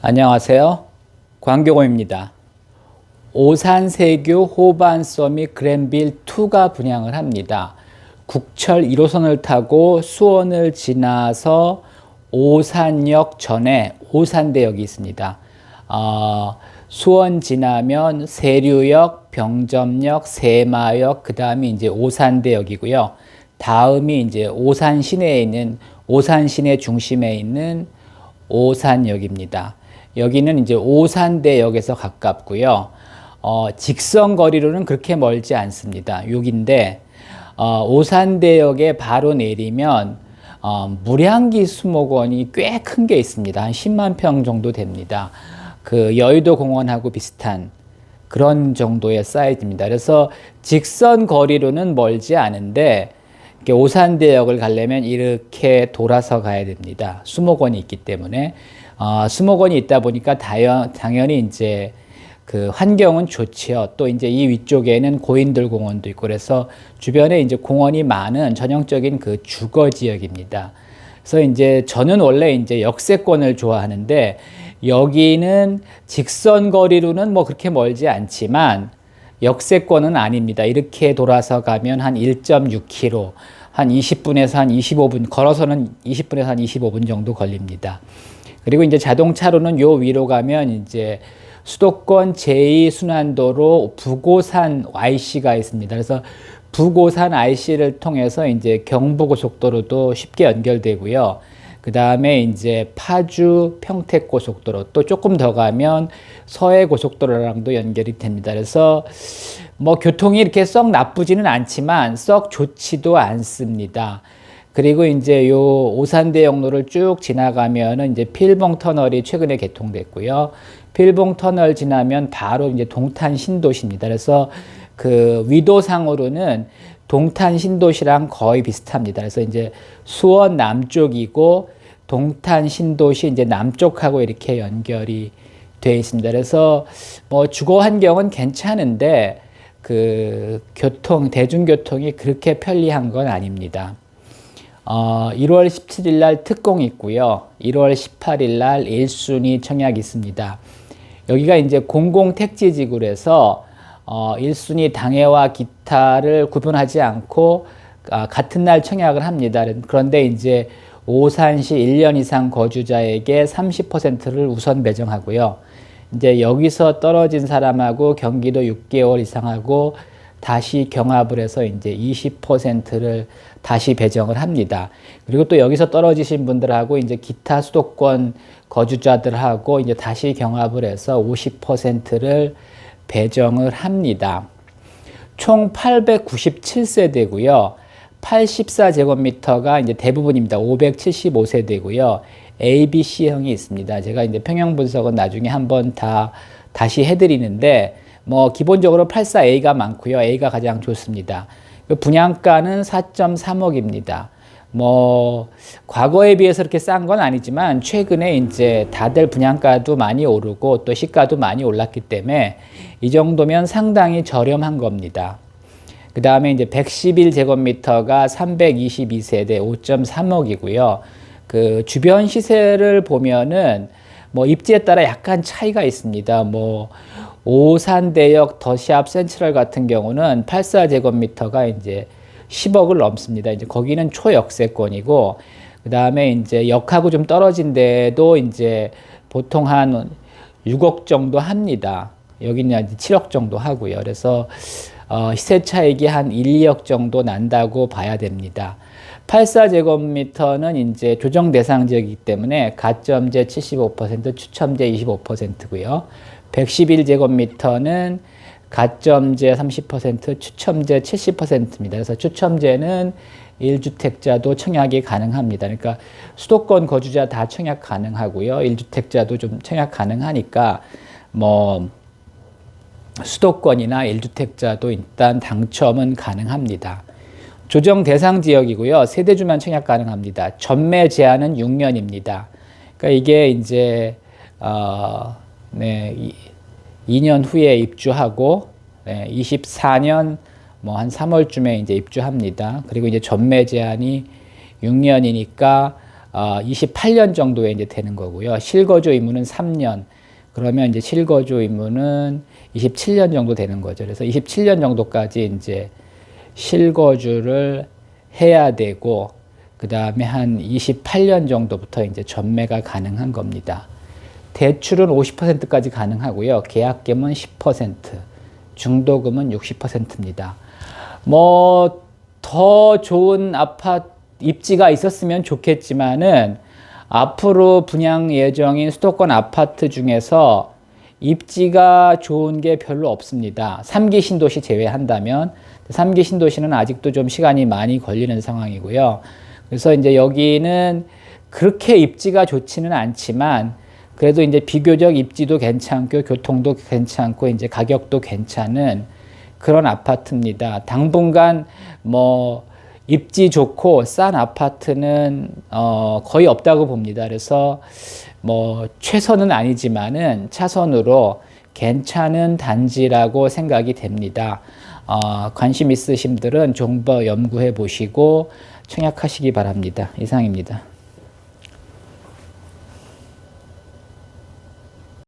안녕하세요. 광교공입니다. 오산세교 호반서 및 그랜빌2가 분양을 합니다. 국철 1호선을 타고 수원을 지나서 오산역 전에 오산대역이 있습니다. 수원 지나면 세류역, 병점역, 세마역, 그 다음이 이제 오산대역이고요. 다음이 이제 오산 시내에 있는, 오산 시내 중심에 있는 오산역입니다. 여기는 이제 오산대역에서 가깝고요. 직선 거리로는 그렇게 멀지 않습니다. 6인데, 오산대역에 바로 내리면, 무량기 수목원이 꽤 큰 게 있습니다. 한 10만 평 정도 됩니다. 그 여의도 공원하고 비슷한 그런 정도의 사이즈입니다. 그래서 직선 거리로는 멀지 않은데, 오산대역을 가려면 이렇게 돌아서 가야 됩니다. 수목원이 있기 때문에. 수목원이 있다 보니까 당연히 이제 그 환경은 좋지요. 또 이제 이 위쪽에는 고인들 공원도 있고 그래서 주변에 이제 공원이 많은 전형적인 그 주거 지역입니다. 그래서 이제 저는 원래 이제 역세권을 좋아하는데 여기는 직선 거리로는 뭐 그렇게 멀지 않지만 역세권은 아닙니다. 이렇게 돌아서 가면 한 1.6km, 한 20분에서 한 25분, 걸어서는 20분에서 한 25분 정도 걸립니다. 그리고 이제 자동차로는 요 위로 가면 이제 수도권 제2순환도로 부고산 YC가 있습니다. 그래서 부고산 IC를 통해서 이제 경부고속도로도 쉽게 연결되고요. 그 다음에 이제 파주 평택고속도로 또 조금 더 가면 서해고속도로랑도 연결이 됩니다. 그래서 뭐 교통이 이렇게 썩 나쁘지는 않지만 썩 좋지도 않습니다. 그리고 이제 요 오산대역로를 쭉 지나가면은 이제 필봉 터널이 최근에 개통됐고요. 필봉 터널 지나면 바로 이제 동탄 신도시입니다. 그래서 그 위도상으로는 동탄 신도시랑 거의 비슷합니다. 그래서 이제 수원 남쪽이고 동탄 신도시 이제 남쪽하고 이렇게 연결이 되어 있습니다. 그래서 뭐 주거 환경은 괜찮은데 그 대중교통이 그렇게 편리한 건 아닙니다. 1월 17일 날 특공이 있고요. 1월 18일 날 1순위 청약이 있습니다. 여기가 이제 공공택지지구라서 1순위 당해와 기타를 구분하지 않고 같은 날 청약을 합니다. 그런데 이제 오산시 1년 이상 거주자에게 30%를 우선 배정하고요. 이제 여기서 떨어진 사람하고 경기도 6개월 이상하고 다시 경합을 해서 이제 20%를 다시 배정을 합니다. 그리고 또 여기서 떨어지신 분들하고 이제 기타 수도권 거주자들하고 이제 다시 경합을 해서 50%를 배정을 합니다. 총 897세대고요. 84제곱미터가 이제 대부분입니다. 575세대고요. A, B, C형이 있습니다. 제가 이제 평형 분석은 나중에 한번 다시 해드리는데 뭐 기본적으로 84A가 많고요. A가 가장 좋습니다. 분양가는 4.3억입니다. 뭐 과거에 비해서 그렇게 싼 건 아니지만 최근에 이제 다들 분양가도 많이 오르고 또 시가도 많이 올랐기 때문에 이 정도면 상당히 저렴한 겁니다. 그 다음에 이제 111제곱미터가 322세대 5.3억이고요. 그 주변 시세를 보면은 뭐 입지에 따라 약간 차이가 있습니다. 뭐 오산대역 더샵 센트럴 같은 경우는 84제곱미터가 이제 10억을 넘습니다. 이제 거기는 초역세권이고, 그 다음에 이제 역하고 좀 떨어진 데도 이제 보통 한 6억 정도 합니다. 여기는 7억 정도 하고요. 그래서 시세 차익이 한 1, 2억 정도 난다고 봐야 됩니다. 84제곱미터는 이제 조정 대상 지역이기 때문에 가점제 75%, 추첨제 25%고요. 111제곱미터는 가점제 30%, 추첨제 70%입니다. 그래서 추첨제는 1주택자도 청약이 가능합니다. 그러니까 수도권 거주자 다 청약 가능하고요. 1주택자도 좀 청약 가능하니까 뭐 수도권이나 1주택자도 일단 당첨은 가능합니다. 조정 대상 지역이고요. 세대주만 청약 가능합니다. 전매 제한은 6년입니다. 그러니까 이게 이제 2년 후에 입주하고 24년 뭐 한 3월쯤에 이제 입주합니다. 그리고 이제 전매 제한이 6년이니까 28년 정도에 이제 되는 거고요. 실거주 의무는 3년. 그러면 이제 실거주 의무는 27년 정도 되는 거죠. 그래서 27년 정도까지 이제 실거주를 해야 되고, 그 다음에 한 28년 정도부터 이제 전매가 가능한 겁니다. 대출은 50%까지 가능하고요. 계약금은 10%, 중도금은 60%입니다. 뭐, 더 좋은 아파트, 입지가 있었으면 좋겠지만은, 앞으로 분양 예정인 수도권 아파트 중에서 입지가 좋은 게 별로 없습니다. 3기 신도시 제외한다면, 3기 신도시는 아직도 좀 시간이 많이 걸리는 상황이고요. 그래서 이제 여기는 그렇게 입지가 좋지는 않지만, 그래도 이제 비교적 입지도 괜찮고, 교통도 괜찮고, 이제 가격도 괜찮은 그런 아파트입니다. 당분간 뭐, 입지 좋고 싼 아파트는 거의 없다고 봅니다. 그래서 뭐 최선은 아니지만은 차선으로 괜찮은 단지라고 생각이 됩니다. 관심 있으신 분들은 좀 더 연구해 보시고 청약하시기 바랍니다. 이상입니다.